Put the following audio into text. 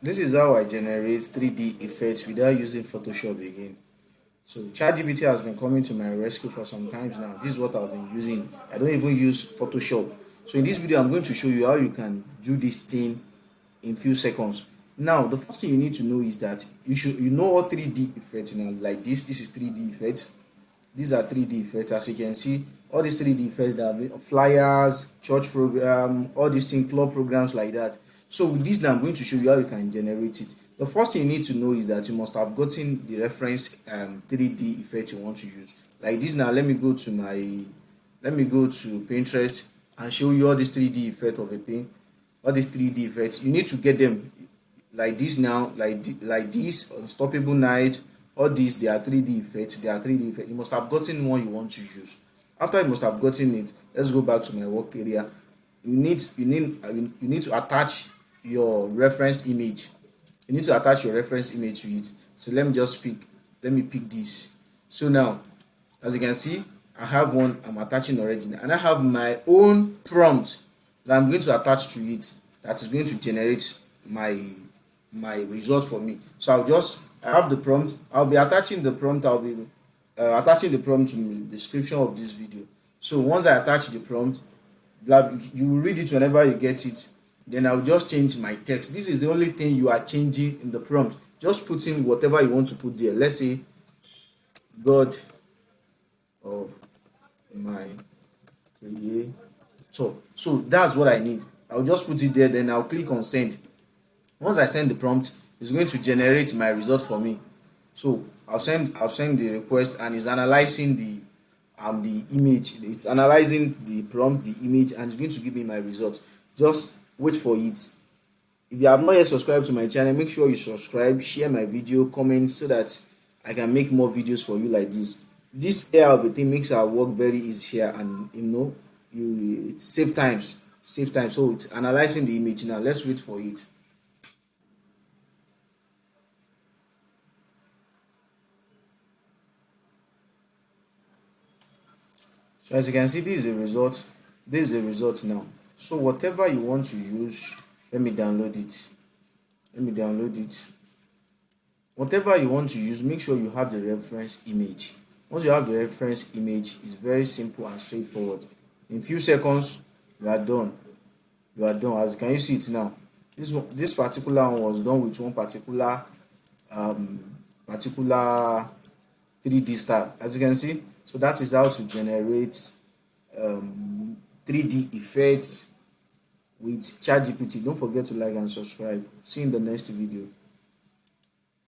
This is how I generate 3D effects without using Photoshop again. So ChatGPT has been coming to my rescue for some times now. This is what I've been using. I don't even use Photoshop. So in this video, I'm going to show you how you can do this thing in few seconds. Now, the first thing you need to know is that you know all 3D effects now. Like this is 3D effects. These are 3D effects. As you can see, all these 3D effects that are flyers, church program, all these things, club programs like that. So with this now, I'm going to show you how you can generate it. The first thing you need to know is that you must have gotten the reference 3D effect you want to use. Like this now, let me go to Pinterest and show you all these 3D effects of a thing. All these 3D effects, you need to get them like this now, like this unstoppable night. All these, they are 3D effects. You must have gotten one you want to use. After you must have gotten it, let's go back to my work area. You need to attach your reference image. You need to attach your reference image to it. So let me pick this. So now, as you can see, I have one I'm attaching already, and I have my own prompt that I'm going to attach to it, that is going to generate my result for me. So I have the prompt. I'll be attaching the prompt. I'll be attaching the prompt to the description of this video. So once I attach the prompt, you will read it whenever you get it. Then I'll just change my text. This is the only thing you are changing in the prompt. Just put in whatever you want to put there. Let's say God of my creator. So that's what I need. I'll just put it there, then I'll click on send. Once I send the prompt, it's going to generate my result for me. So I'll send the request, and it's analyzing the image. It's analyzing the prompt, the image, and it's going to give me my result. Just wait for it. If you have not yet subscribed to my channel, make sure you subscribe, share my video, comment, so that I can make more videos for you like this. This AI of the thing makes our work very easy here, and you save times. So it's analyzing the image now. Let's wait for it. So as you can see, this is the result. This is the result now. So whatever you want to use, let me download it. Whatever you want to use, make sure you have the reference image. Once you have the reference image, it's very simple and straightforward. In few seconds, you are done. As can you see it now? This particular one was done with one particular 3D style, as you can see. So that is how to generate 3D effects with ChatGPT. Don't forget to like and subscribe. See you in the next video.